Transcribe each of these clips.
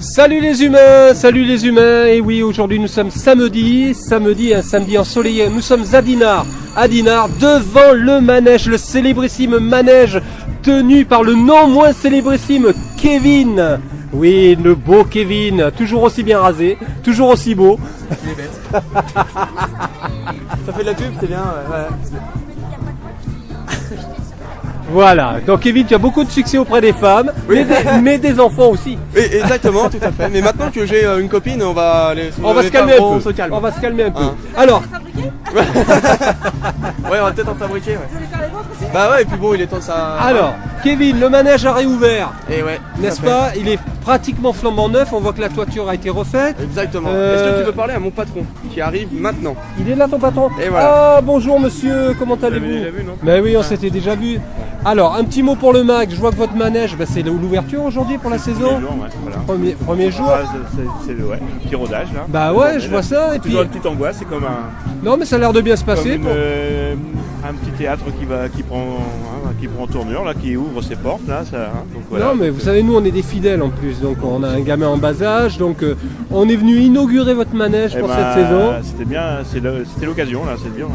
Salut les humains, et oui, aujourd'hui nous sommes samedi, un samedi ensoleillé, nous sommes à Dinard, devant le manège, le célébrissime manège tenu par le non moins célébrissime Kevin. Oui, le beau Kevin, toujours aussi bien rasé, toujours aussi beau. Il est bête. Ça fait de la pub, c'est bien. Ouais. Voilà, donc Kevin, tu as beaucoup de succès auprès des femmes, oui. mais des enfants aussi. Oui, exactement, tout à fait. Mais maintenant que j'ai une copine, on va se calmer un peu. On va se calmer un peu. Hein. Alors, ouais, on va peut-être en fabriquer. Ouais. Bah ouais, et puis bon, il est temps de ça. Alors, Kevin, le manège a réouvert. Et ouais. N'est-ce pas? Il est pratiquement flambant neuf. On voit que la toiture a été refaite. Exactement. Est-ce que tu veux parler à mon patron qui arrive maintenant? Il est là, ton patron. Et voilà. Ah, bonjour monsieur, comment allez-vous? Déjà vu, non? Mais oui, on s'était déjà vu. Alors, un petit mot pour le mag. Je vois que votre manège, c'est l'ouverture aujourd'hui pour la saison. Premier jour. Ah, c'est le petit rodage là. Bah ouais, je vois ça. Et puis toujours une petite angoisse, c'est comme un. Non, mais ça a l'air de bien se passer. Un petit théâtre qui prend tournure là, qui ouvre ses portes là. Donc, voilà. Non, mais vous savez, nous on est des fidèles en plus, donc on a un gamin en bas âge, donc on est venu inaugurer votre manège pour cette saison. C'était bien, c'était l'occasion là, c'est bien. Ouais.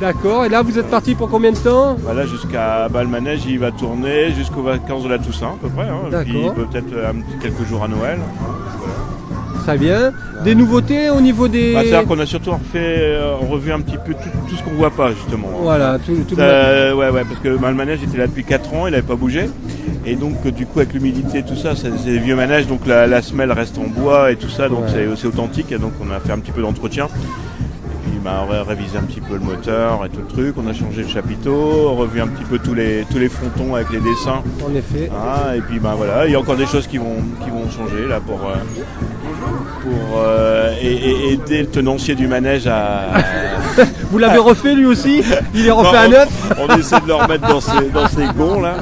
D'accord, et là vous êtes parti pour combien de temps? Voilà, jusqu'à le manège il va tourner jusqu'aux vacances de la Toussaint à peu près. Puis peut-être quelques jours à Noël. Très bien. Des nouveautés au niveau des... C'est-à-dire qu'on a surtout revu un petit peu tout ce qu'on ne voit pas justement. Voilà, tout ouais, parce que le manège était là depuis 4 ans, il n'avait pas bougé. Et donc du coup avec l'humidité et tout ça, c'est des vieux manèges, donc la semelle reste en bois et tout ça, donc c'est authentique. Et donc on a fait un petit peu d'entretien. Et puis on a révisé un petit peu le moteur et tout le truc, on a changé le chapiteau, revu un petit peu tous les frontons avec les dessins. En effet. Et puis voilà, il y a encore des choses qui vont changer là pour aider le tenancier du manège à... Vous l'avez refait lui aussi? Il est refait à neuf? On essaie de le remettre dans ses gonds là.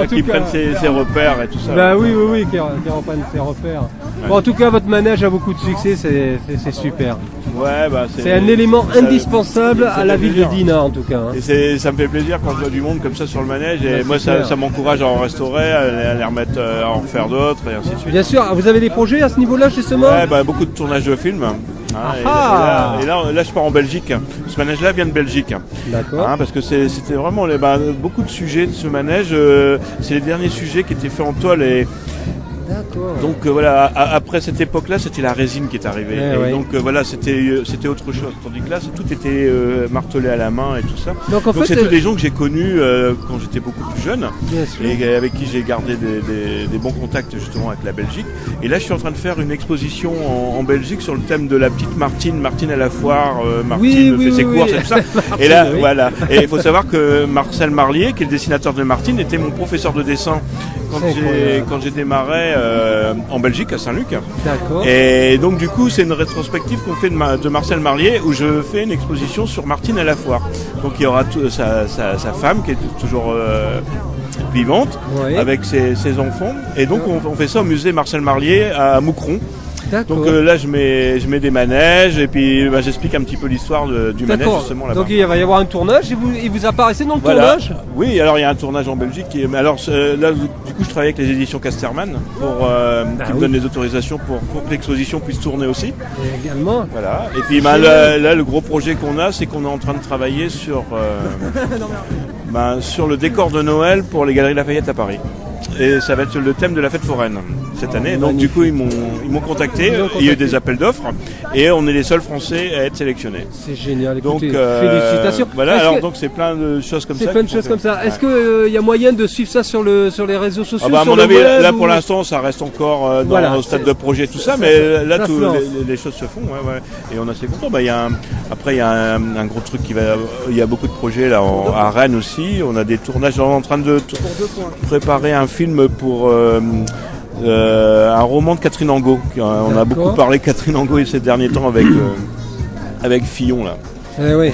Qui prennent ses repères et tout ça. Bah oui, qui reprennent ses repères. Ouais. Bon, en tout cas, votre manège a beaucoup de succès, c'est super. Ouais, c'est un élément indispensable à la ville de Dinard en tout cas. Et ça me fait plaisir quand je vois du monde comme ça sur le manège et moi ça m'encourage à en restaurer, à les remettre, à en faire d'autres et ainsi de suite. Bien sûr, vous avez des projets à ce niveau-là justement? Ouais, beaucoup de tournages de films. Et là, je pars en Belgique. Ce manège-là vient de Belgique. D'accord. Parce que c'était vraiment beaucoup de sujets de ce manège. C'est les derniers sujets qui étaient faits en toile et. D'accord. Donc après cette époque-là, c'était la résine qui est arrivée. Donc c'était autre chose. Tandis que là, tout était martelé à la main et tout ça. Donc c'est tous des gens que j'ai connus quand j'étais beaucoup plus jeune et avec qui j'ai gardé des bons contacts justement avec la Belgique. Et là, je suis en train de faire une exposition en Belgique sur le thème de la petite Martine à la foire. Martine fait ses courses et tout ça. Et là, voilà. Et il faut savoir que Marcel Marlier, qui est le dessinateur de Martine, était mon professeur de dessin quand j'ai démarré en Belgique à Saint-Luc. D'accord. Et donc du coup c'est une rétrospective qu'on fait de Marcel Marlier où je fais une exposition sur Martine à la foire. Donc il y aura sa femme qui est toujours vivante avec ses enfants. Et donc on fait ça au musée Marcel Marlier à Moucron. Donc là je mets des manèges et puis j'explique un petit peu l'histoire du manège justement là-bas. Donc il va y avoir un tournage et vous apparaissez dans le tournage? Oui, alors il y a un tournage en Belgique. Mais alors là du coup je travaille avec les éditions Casterman qui me donnent les autorisations pour que l'exposition puisse tourner aussi. Et également. Voilà. Et puis là le gros projet qu'on a, c'est qu'on est en train de travailler sur le décor de Noël pour les Galeries Lafayette à Paris. Et ça va être le thème de la fête foraine cette année. Donc du coup ils m'ont contacté, il y a eu des appels d'offres et on est les seuls Français à être sélectionnés. C'est génial, écoutez, donc félicitations. Voilà, donc c'est plein de choses comme ça. C'est plein de choses comme ça. Est-ce qu'il y a moyen de suivre ça sur les réseaux sociaux? À mon avis, là pour l'instant ça reste encore au stade de projet tout ça, mais là tous les choses se font. Et on est assez contents. Après il y a un gros truc il y a beaucoup de projets là à Rennes aussi. On a des tournages, on est en train de préparer un film pour un roman de Catherine Angot. On a beaucoup parlé de Catherine Angot ces derniers temps avec Fillon là. Eh oui.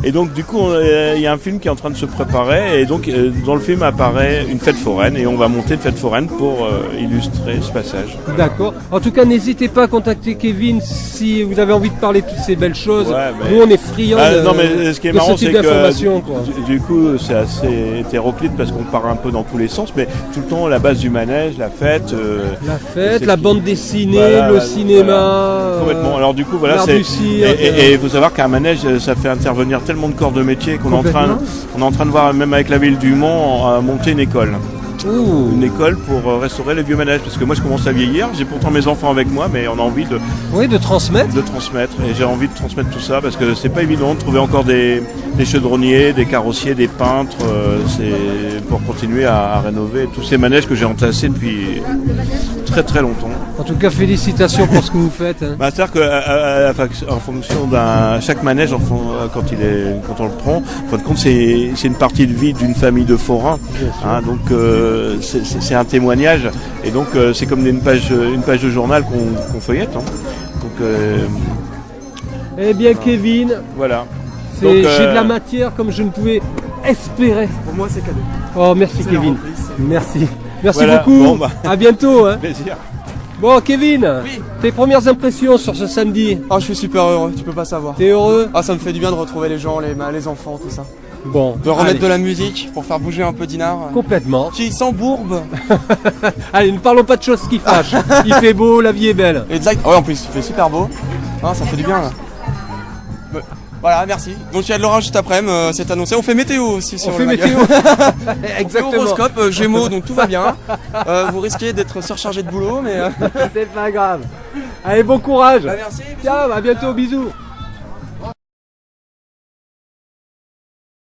Et donc du coup, il y a un film qui est en train de se préparer et donc dans le film apparaît une fête foraine et on va monter une fête foraine pour illustrer ce passage. D'accord. En tout cas, n'hésitez pas à contacter Kevin si vous avez envie de parler de toutes ces belles choses. Ouais, mais... Nous, on est friands non, mais ce qui est de marrant, ce type c'est d'informations. que du coup, c'est assez hétéroclite parce qu'on part un peu dans tous les sens, mais tout le temps, la base du manège, la fête... la bande dessinée, voilà, le cinéma... Complètement. Alors du coup, voilà, l'art du cirque, et il faut savoir qu'un manège, ça fait intervenir tellement de corps de métier qu'on est en train de voir, même avec la ville du Mans, monter une école. Ouh. Une école pour restaurer les vieux manèges, parce que moi je commence à vieillir, j'ai pourtant mes enfants avec moi, mais on a envie de transmettre. Et j'ai envie de transmettre tout ça, parce que c'est pas évident de trouver encore des chaudronniers, des carrossiers, des peintres, c'est pour continuer à rénover tous ces manèges que j'ai entassés depuis très très longtemps. En tout cas, félicitations pour ce que vous faites. Hein. Bah, c'est-à-dire qu'en fonction chaque manège, quand on le prend, en fin de compte, c'est une partie de vie d'une famille de forains. Hein, donc c'est un témoignage, et donc c'est comme une page de journal qu'on feuillette. Hein. Donc, eh bien, Kevin, voilà. J'ai de la matière comme je ne pouvais espérer. Pour moi, c'est cadeau. Oh, merci Kevin. Merci. Merci voilà. beaucoup. Bon, bah. À bientôt. Hein. Plaisir. Bon, Kevin, oui. Tes premières impressions sur ce samedi? Oh, je suis super heureux, tu peux pas savoir. T'es heureux? Ah, ça me fait du bien de retrouver les gens, les enfants, tout ça. Bon. De remettre de la musique pour faire bouger un peu Dinard. Complètement. Qui s'embourbe. Allez, ne parlons pas de choses qui fâchent. Il fait beau, la vie est belle. Exact. Ouais, en plus, il fait super beau. Ah, ça fait du bien là. Voilà, merci. Donc il y a de l'orage cet après-midi, c'est annoncé. On fait météo aussi sur On fait météo. Exactement. On fait horoscope, Gémeaux, donc tout va bien. Vous risquez d'être surchargé de boulot, mais... C'est pas grave. Allez, bon courage. Bah, merci. Ciao, à bientôt, bisous.